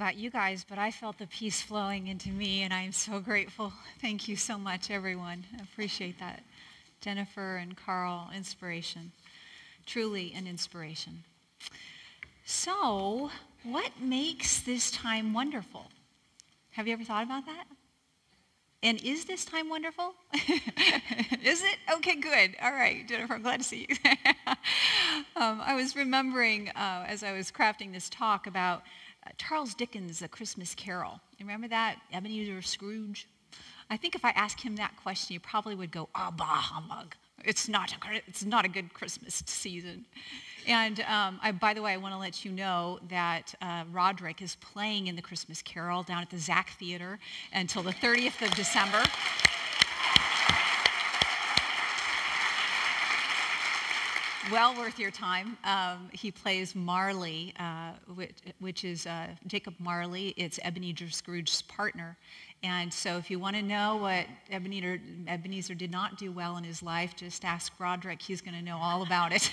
about you guys, but I felt the peace flowing into me, and I am so grateful. Thank you so much, everyone. I appreciate that. Jennifer and Carl, inspiration. Truly an inspiration. So, what makes this time wonderful? Have you ever thought about that? And is this time wonderful? Is it? Okay, good. All right, Jennifer, I'm glad to see you. I was remembering as I was crafting this talk about Charles Dickens' A Christmas Carol. You remember that? Ebenezer Scrooge? I think if I asked him that question, he probably would go, bah, humbug. It's not a good Christmas season. And by the way, I want to let you know that Roderick is playing in the Christmas Carol down at the Zach Theater until the 30th of December. Well worth your time. He plays Marley, which is Jacob Marley. It's Ebenezer Scrooge's partner. And so if you want to know what Ebenezer did not do well in his life, just ask Roderick. He's going to know all about it.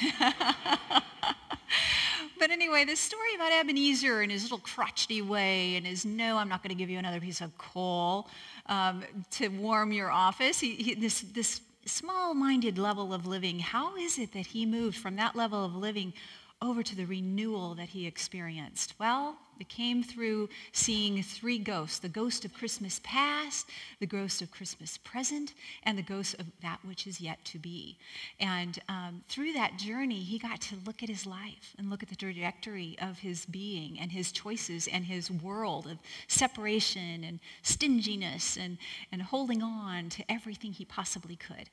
But anyway, this story about Ebenezer and his little crotchety way and his, no, I'm not going to give you another piece of coal to warm your office. This small-minded level of living, how is it that he moved from that level of living over to the renewal that he experienced? Well, it came through seeing three ghosts: the ghost of Christmas past, the ghost of Christmas present, and the ghost of that which is yet to be. And through that journey, he got to look at his life and look at the trajectory of his being and his choices and his world of separation and stinginess and holding on to everything he possibly could.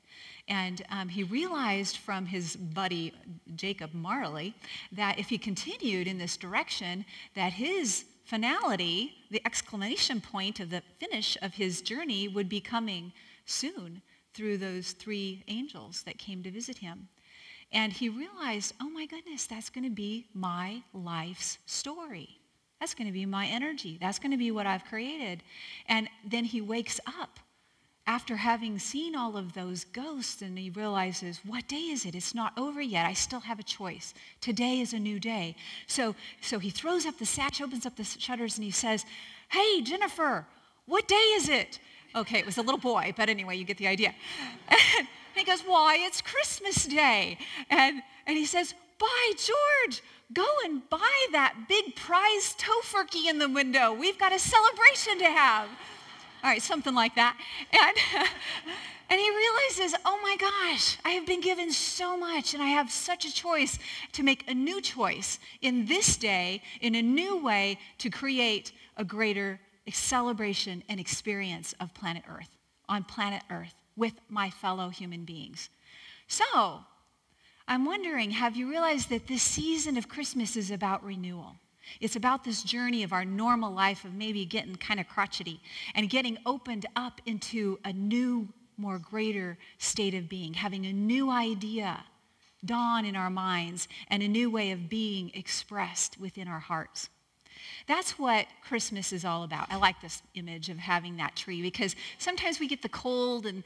And he realized from his buddy Jacob Marley that if he continued in this direction, that his finality, the exclamation point of the finish of his journey, would be coming soon through those three angels that came to visit him. And he realized, oh my goodness, that's going to be my life's story. That's going to be my energy. That's going to be what I've created. And then he wakes up after having seen all of those ghosts, and he realizes, what day is it? It's not over yet. I still have a choice. Today is a new day. So he throws up the sash, opens up the shutters, and he says, hey, Jennifer, what day is it? Okay, it was a little boy, but anyway, you get the idea. And he goes, why, it's Christmas Day. And he says, by George, go and buy that big prize tofurkey in the window. We've got a celebration to have. All right, something like that. And he realizes, oh my gosh, I have been given so much, and I have such a choice to make a new choice in this day, in a new way, to create a greater celebration and experience of planet Earth, on planet Earth, with my fellow human beings. So, I'm wondering, have you realized that this season of Christmas is about renewal? It's about this journey of our normal life of maybe getting kind of crotchety and getting opened up into a new, more greater state of being, having a new idea dawn in our minds and a new way of being expressed within our hearts. That's what Christmas is all about. I like this image of having that tree because sometimes we get the cold and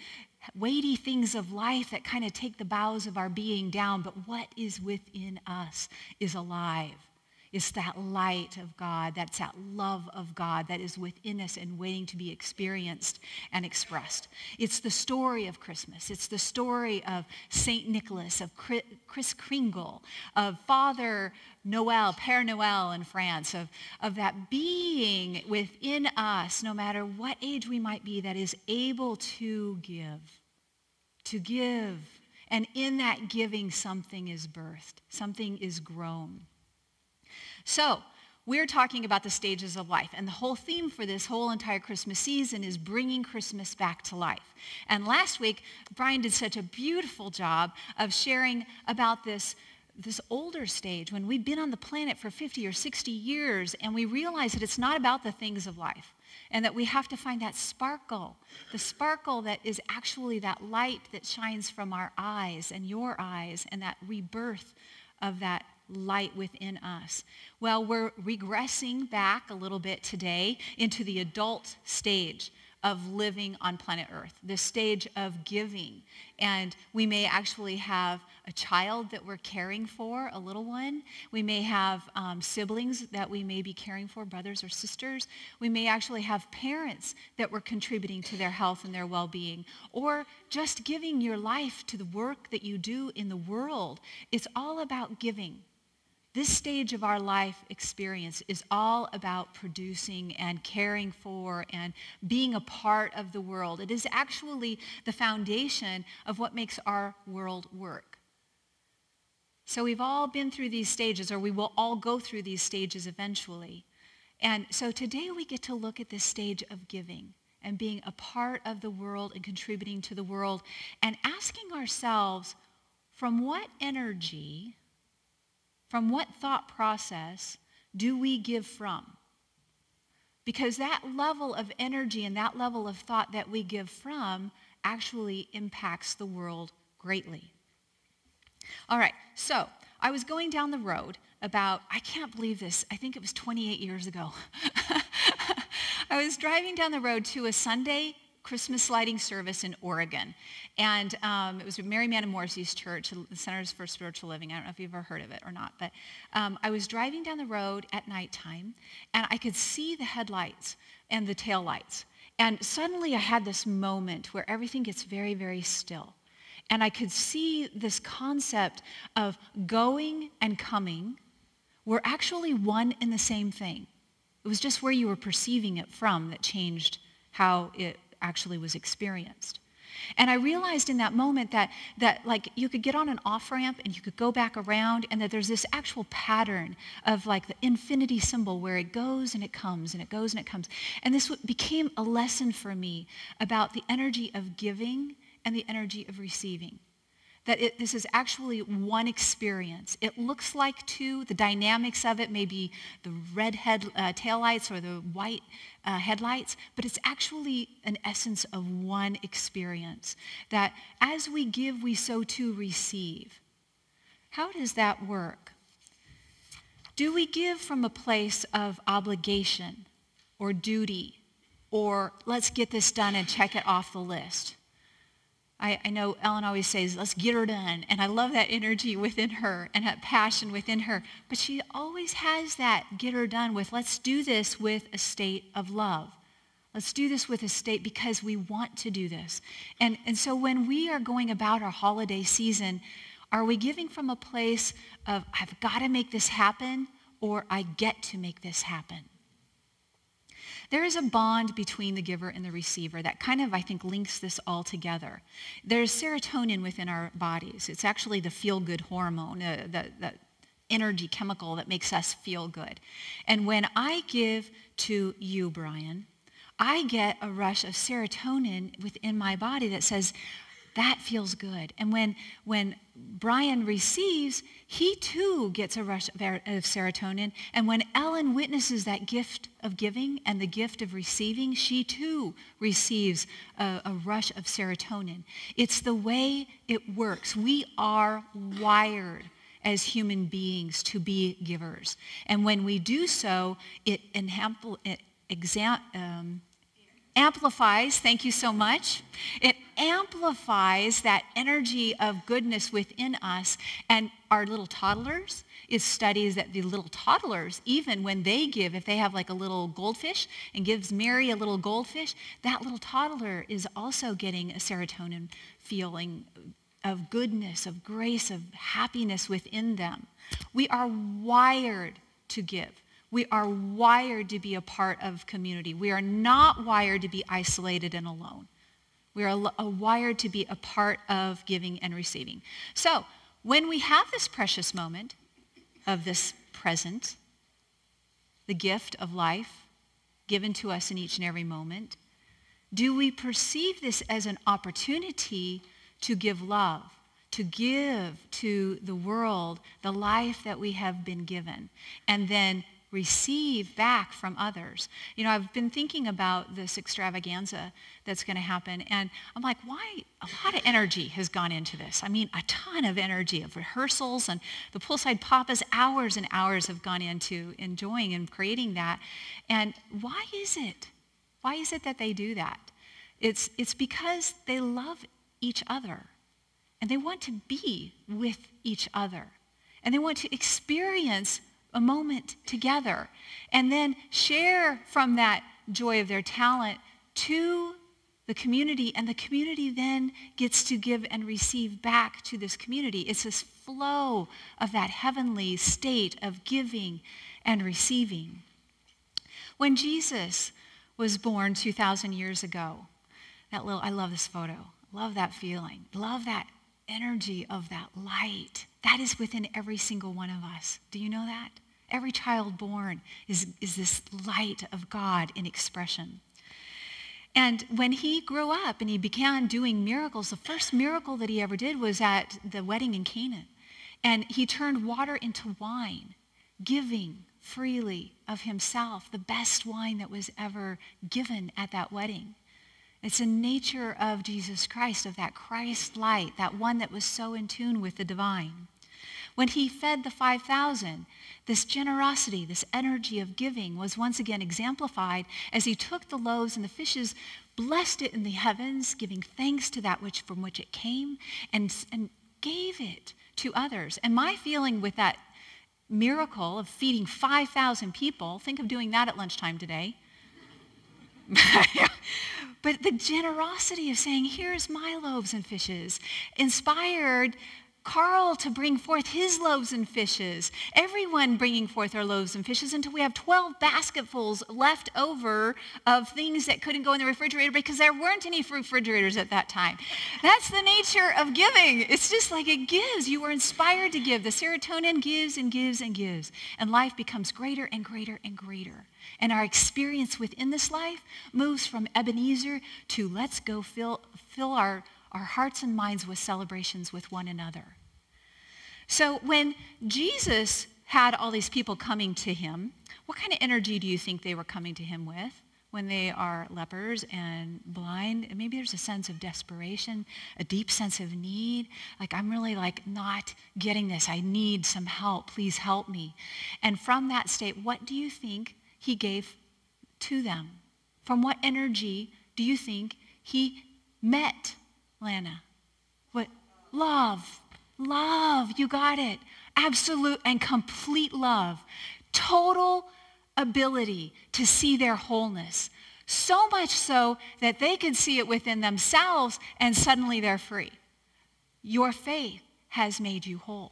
weighty things of life that kind of take the boughs of our being down, but what is within us is alive. It's that light of God, that's that love of God that is within us and waiting to be experienced and expressed. It's the story of Christmas. It's the story of St. Nicholas, of Kris Kringle, of Father Noel, Père Noel in France, of that being within us, no matter what age we might be, that is able to give. To give. And in that giving, something is birthed. Something is grown. So, we're talking about the stages of life, and the whole theme for this whole entire Christmas season is bringing Christmas back to life. And last week, Brian did such a beautiful job of sharing about this older stage when we've been on the planet for 50 or 60 years, and we realize that it's not about the things of life, and that we have to find that sparkle, the sparkle that is actually that light that shines from our eyes and your eyes, and that rebirth of that light within us. Well, we're regressing back a little bit today into the adult stage of living on planet Earth, this stage of giving. And we may actually have a child that we're caring for, a little one. We may have siblings that we may be caring for, brothers or sisters. We may actually have parents that we're contributing to their health and their well-being, or just giving your life to the work that you do in the world. It's all about giving. This stage of our life experience is all about producing and caring for and being a part of the world. It is actually the foundation of what makes our world work. So we've all been through these stages, or we will all go through these stages eventually. And so today we get to look at this stage of giving and being a part of the world and contributing to the world and asking ourselves, from what energy, from what thought process do we give from? Because that level of energy and that level of thought that we give from actually impacts the world greatly. All right, so I was going down the road about, I can't believe this, I think it was 28 years ago. I was driving down the road to a Sunday Christmas lighting service in Oregon. And it was Mary Man and Morrissey's church, the Centers for Spiritual Living. I don't know if you've ever heard of it or not, but I was driving down the road at nighttime, and I could see the headlights and the taillights. And suddenly I had this moment where everything gets very, very still. And I could see this concept of going and coming were actually one and the same thing. It was just where you were perceiving it from that changed how it actually was experienced. And I realized in that moment that like you could get on an off-ramp and you could go back around, and that there's this actual pattern of like the infinity symbol where it goes and it comes and it goes and it comes. And this became a lesson for me about the energy of giving and the energy of receiving. That this is actually one experience. It looks like two. The dynamics of it may be the red taillights or the white headlights, but it's actually an essence of one experience. That as we give, we so too receive. How does that work? Do we give from a place of obligation or duty, or let's get this done and check it off the list? I know Ellen always says, let's get her done. And I love that energy within her and that passion within her. But she always has that get her done with, let's do this with a state of love. Let's do this with a state because we want to do this. And so when we are going about our holiday season, are we giving from a place of, I've got to make this happen, or I get to make this happen? There is a bond between the giver and the receiver that kind of, I think, links this all together. There's serotonin within our bodies. It's actually the feel-good hormone, the energy chemical that makes us feel good. And when I give to you, Brian, I get a rush of serotonin within my body that says, that feels good. And when Brian receives, he too gets a rush of serotonin. And when Ellen witnesses that gift of giving and the gift of receiving, she too receives a rush of serotonin. It's the way it works. We are wired as human beings to be givers. And when we do so, it amplifies, thank you so much. It amplifies that energy of goodness within us. And our little toddlers, it studies that the little toddlers, even when they give, if they have like a little goldfish and gives Mary a little goldfish, that little toddler is also getting a serotonin feeling of goodness, of grace, of happiness within them. We are wired to give. We are wired to be a part of community. We are not wired to be isolated and alone. We are wired to be a part of giving and receiving. So when we have this precious moment of this present, the gift of life given to us in each and every moment, do we perceive this as an opportunity to give love, to give to the world the life that we have been given, and then receive back from others? You know, I've been thinking about this extravaganza that's going to happen, and I'm like, why? A lot of energy has gone into this. I mean, a ton of energy of rehearsals, and the Poolside Papas, hours and hours have gone into enjoying and creating that. And why is it? Why is it that they do that? It's because they love each other, and they want to be with each other, and they want to experience a moment together, and then share from that joy of their talent to the community, and the community then gets to give and receive back to this community. It's this flow of that heavenly state of giving and receiving. When Jesus was born 2,000 years ago, I love this photo. Love that feeling. Love that energy of that light. That is within every single one of us. Do you know that? Every child born is this light of God in expression. And when he grew up and he began doing miracles, the first miracle that he ever did was at the wedding in Canaan. And he turned water into wine, giving freely of himself, the best wine that was ever given at that wedding. It's a nature of Jesus Christ, of that Christ light, that one that was so in tune with the divine. When he fed the 5,000, this generosity, this energy of giving was once again exemplified as he took the loaves and the fishes, blessed it in the heavens, giving thanks to that from which it came, and gave it to others. And my feeling with that miracle of feeding 5,000 people, think of doing that at lunchtime today. But the generosity of saying, here's my loaves and fishes, inspired Carl to bring forth his loaves and fishes, everyone bringing forth their loaves and fishes until we have 12 basketfuls left over of things that couldn't go in the refrigerator because there weren't any refrigerators at that time. That's the nature of giving. It's just like it gives. You are inspired to give. The serotonin gives and gives and gives. And life becomes greater and greater and greater. And our experience within this life moves from Ebenezer to let's go fill our hearts and minds with celebrations with one another. So when Jesus had all these people coming to him, what kind of energy do you think they were coming to him with when they are lepers and blind? And maybe there's a sense of desperation, a deep sense of need. Like, I'm really not getting this. I need some help. Please help me. And from that state, what do you think he gave to them? From what energy do you think he met Lana? What? Love. Love. You got it. Absolute and complete love. Total ability to see their wholeness. So much so that they could see it within themselves and suddenly they're free. Your faith has made you whole.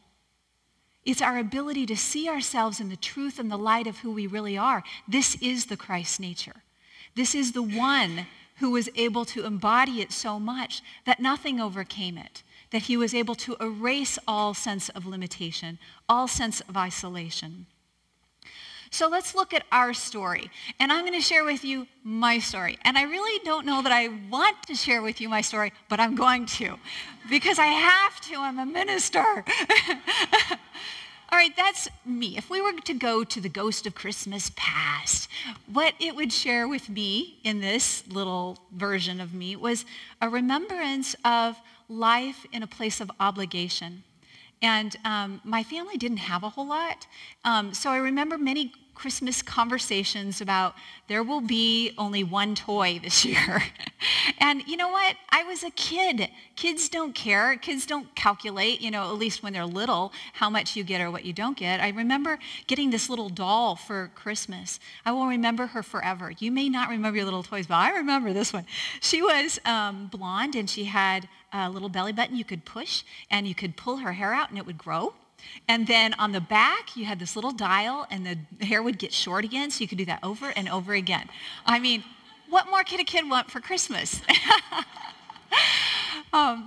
It's our ability to see ourselves in the truth and the light of who we really are. This is the Christ nature. This is the one who was able to embody it so much that nothing overcame it, that he was able to erase all sense of limitation, all sense of isolation. So let's look at our story. And I'm going to share with you my story. And I really don't know that I want to share with you my story, but I'm going to, because I have to. I'm a minister. All right, that's me. If we were to go to the ghost of Christmas past, what it would share with me in this little version of me was a remembrance of life in a place of obligation. And my family didn't have a whole lot. So I remember many Christmas conversations about there will be only one toy this year. And you know what? I was a kid. Kids don't care. Kids don't calculate, at least when they're little, how much you get or what you don't get. I remember getting this little doll for Christmas. I will remember her forever. You may not remember your little toys, but I remember this one. She was blonde, and she had a little belly button you could push, and you could pull her hair out, and it would grow. And then on the back, you had this little dial, and the hair would get short again, so you could do that over and over again. I mean, what more could a kid want for Christmas? But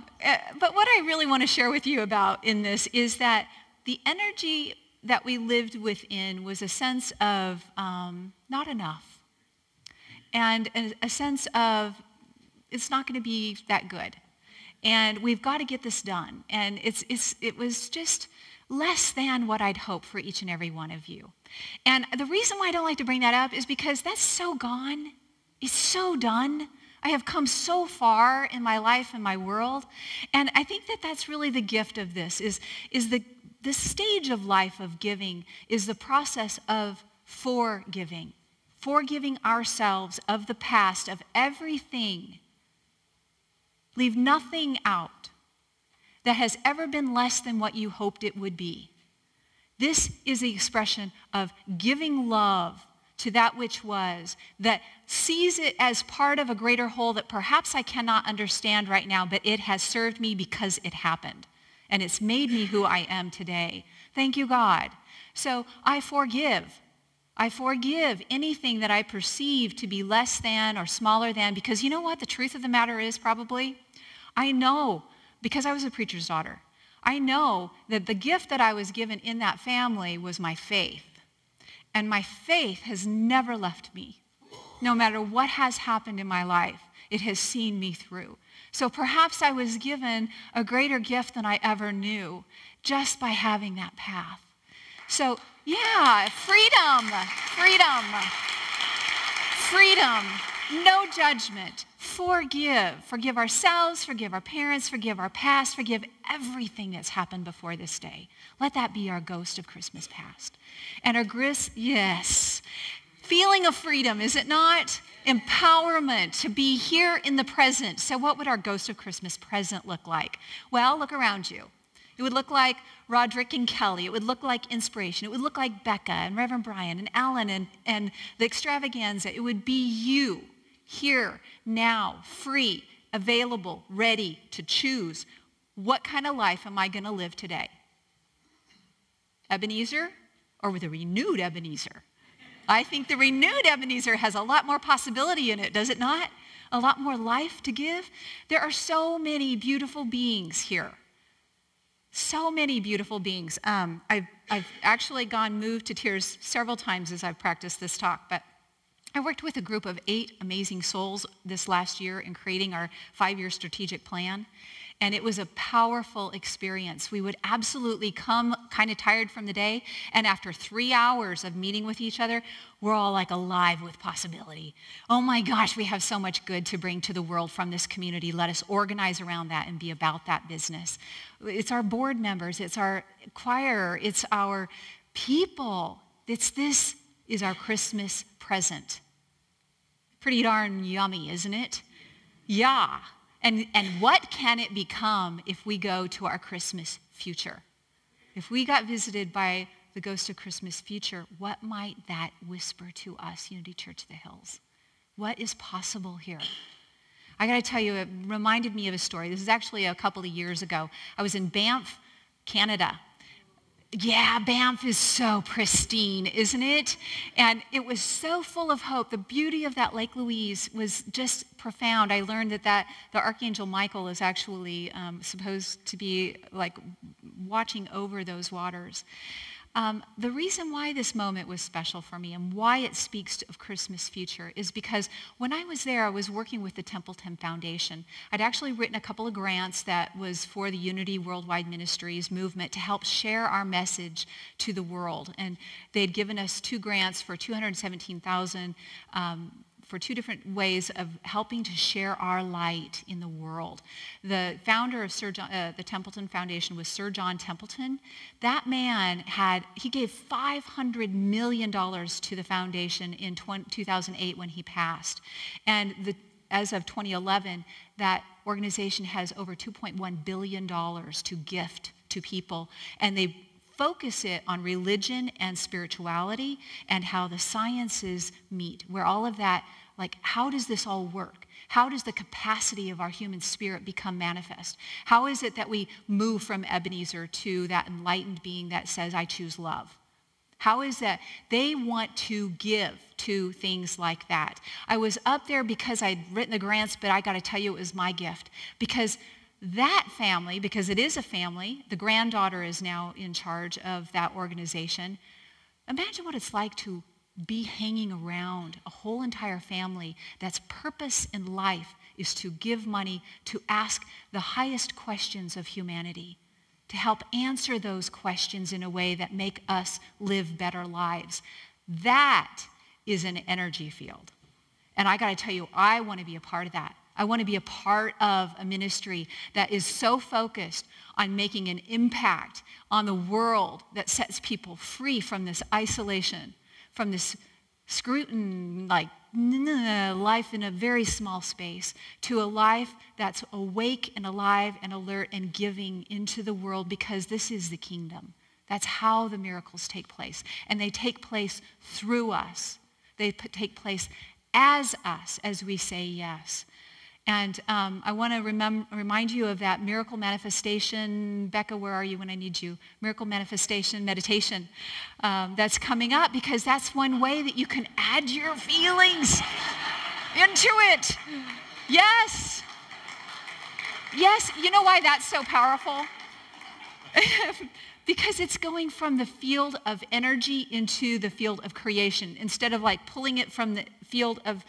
what I really want to share with you about in this is that the energy that we lived within was a sense of not enough, and a sense of it's not going to be that good, and we've got to get this done. And it was just less than what I'd hoped for each and every one of you. And the reason why I don't like to bring that up is because that's so gone. It's so done. I have come so far in my life and my world. And I think that that's really the gift of this, is the stage of life of giving is the process of forgiving ourselves of the past, of everything Leave nothing out that has ever been less than what you hoped it would be. This is the expression of giving love to that which was, that sees it as part of a greater whole that perhaps I cannot understand right now, but it has served me because it happened. And it's made me who I am today. Thank you, God. So I forgive. I forgive anything that I perceive to be less than or smaller than, because you know what the truth of the matter is probably? I know, because I was a preacher's daughter, I know that the gift that I was given in that family was my faith. And my faith has never left me. No matter what has happened in my life, it has seen me through. So perhaps I was given a greater gift than I ever knew just by having that path. So yeah, freedom, freedom, freedom, no judgment, forgive ourselves, forgive our parents, forgive our past, forgive everything that's happened before this day. Let that be our ghost of Christmas past. And our yes, feeling of freedom, is it not? Empowerment to be here in the present. So what would our ghost of Christmas present look like? Well, look around you. It would look like Roderick and Kelly. It would look like Inspiration. It would look like Becca and Reverend Brian and Alan and the Extravaganza. It would be you here, now, free, available, ready to choose. What kind of life am I going to live today? Ebenezer or with a renewed Ebenezer? I think the renewed Ebenezer has a lot more possibility in it, does it not? A lot more life to give. There are so many beautiful beings here. So many beautiful beings. I've actually moved to tears several times as I've practiced this talk, but I worked with a group of 8 amazing souls this last year in creating our 5-year strategic plan. And it was a powerful experience. We would absolutely come kind of tired from the day, and after 3 hours of meeting with each other, we're all like alive with possibility. Oh my gosh, we have so much good to bring to the world from this community. Let us organize around that and be about that business. It's our board members, it's our choir, it's our people. This is our Christmas present. Pretty darn yummy, isn't it? Yeah. And what can it become if we go to our Christmas future? If we got visited by the ghost of Christmas future, what might that whisper to us, Unity Church of the Hills? What is possible here? I got to tell you, it reminded me of a story. This is actually a couple of years ago. I was in Banff, Canada. Yeah, Banff is so pristine, isn't it? And it was so full of hope. The beauty of that Lake Louise was just profound. I learned that the Archangel Michael is actually supposed to be like watching over those waters. The reason why this moment was special for me and why it speaks of Christmas future is because when I was there, I was working with the Templeton Foundation. I'd actually written a couple of grants that was for the Unity Worldwide Ministries movement to help share our message to the world. And they'd given us 2 grants for $217,000 for 2 different ways of helping to share our light in the world. The founder of the Templeton Foundation was Sir John Templeton. That man he gave $500 million to the foundation in 2008 when he passed. And as of 2011, that organization has over $2.1 billion to gift to people. And they focus it on religion and spirituality and how the sciences meet, where all of that, like, how does this all work? How does the capacity of our human spirit become manifest? How is it that we move from Ebenezer to that enlightened being that says, I choose love? How is that? They want to give to things like that. I was up there because I'd written the grants, but I got to tell you, it was my gift. Because that family, because it is a family, the granddaughter is now in charge of that organization. Imagine what it's like to be hanging around a whole entire family that's purpose in life is to give money, to ask the highest questions of humanity, to help answer those questions in a way that make us live better lives. That is an energy field. And I got to tell you, I want to be a part of that. I want to be a part of a ministry that is so focused on making an impact on the world that sets people free from this isolation, from this scrutiny, like life in a very small space to a life that's awake and alive and alert and giving into the world, because this is the kingdom. That's how the miracles take place. And they take place through us. They take place as us as we say yes. And I want to remind you of that miracle manifestation. Becca, where are you when I need you? Miracle manifestation meditation that's coming up, because that's one way that you can add your feelings into it. Yes. Yes. You know why that's so powerful? Because it's going from the field of energy into the field of creation. Instead of like pulling it from the field of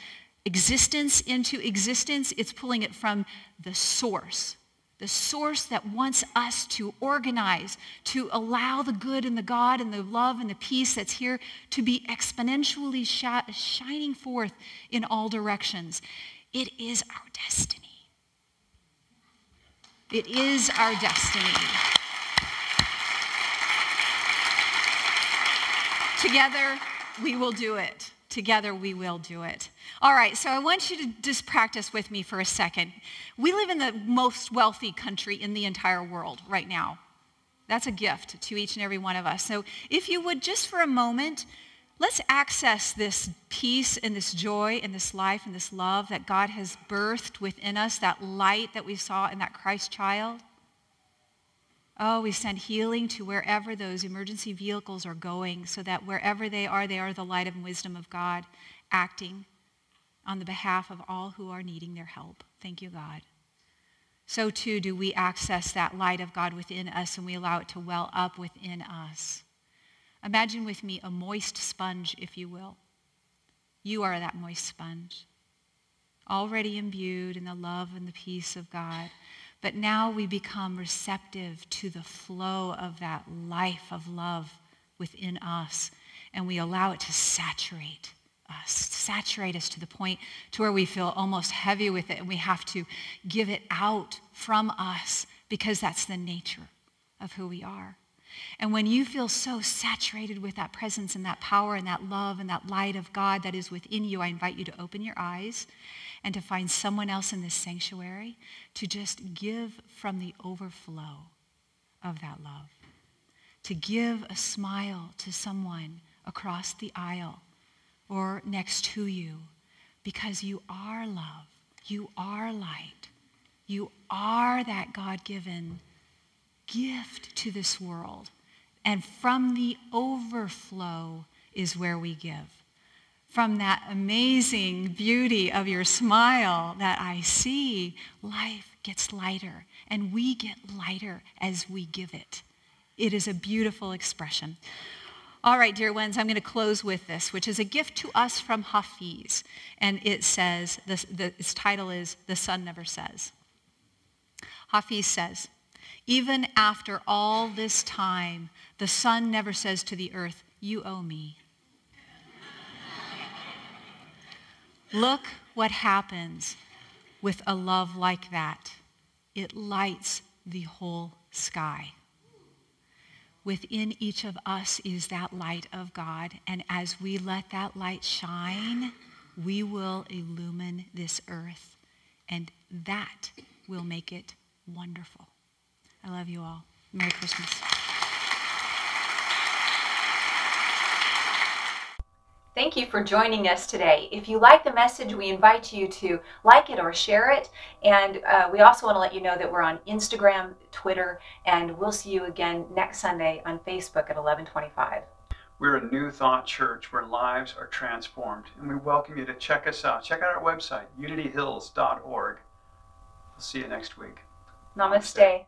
existence into existence, it's pulling it from the source that wants us to organize, to allow the good and the God and the love and the peace that's here to be exponentially shining forth in all directions. It is our destiny. It is our destiny. Together, we will do it. Together, we will do it. All right, so I want you to just practice with me for a second. We live in the most wealthy country in the entire world right now. That's a gift to each and every one of us. So if you would, just for a moment, let's access this peace and this joy and this life and this love that God has birthed within us, that light that we saw in that Christ child. Oh, we send healing to wherever those emergency vehicles are going, so that wherever they are the light and wisdom of God acting on the behalf of all who are needing their help. Thank you, God. So too do we access that light of God within us, and we allow it to well up within us. Imagine with me a moist sponge, if you will. You are that moist sponge, already imbued in the love and the peace of God. But now we become receptive to the flow of that life of love within us, and we allow it to saturate us to the point to where we feel almost heavy with it, and we have to give it out from us, because that's the nature of who we are. And when you feel so saturated with that presence and that power and that love and that light of God that is within you, I invite you to open your eyes and to find someone else in this sanctuary to just give from the overflow of that love. To give a smile to someone across the aisle or next to you, because you are love, you are light, you are that God-given gift to this world. And from the overflow is where we give. From that amazing beauty of your smile that I see, life gets lighter, and we get lighter as we give it. It is a beautiful expression. All right, dear ones, I'm going to close with this, which is a gift to us from Hafiz. And it says, its title is, The Sun Never Says. Hafiz says, even after all this time, the sun never says to the earth, you owe me. Look what happens with a love like that. It lights the whole sky. Within each of us is that light of God, and as we let that light shine, we will illumine this earth, and that will make it wonderful. I love you all. Merry Christmas. Thank you for joining us today. If you like the message, we invite you to like it or share it. And we also want to let you know that we're on Instagram, Twitter, and we'll see you again next Sunday on Facebook at 11:25. We're a New Thought church where lives are transformed, and we welcome you to check us out. Check out our website, unityhills.org. We'll see you next week. Namaste.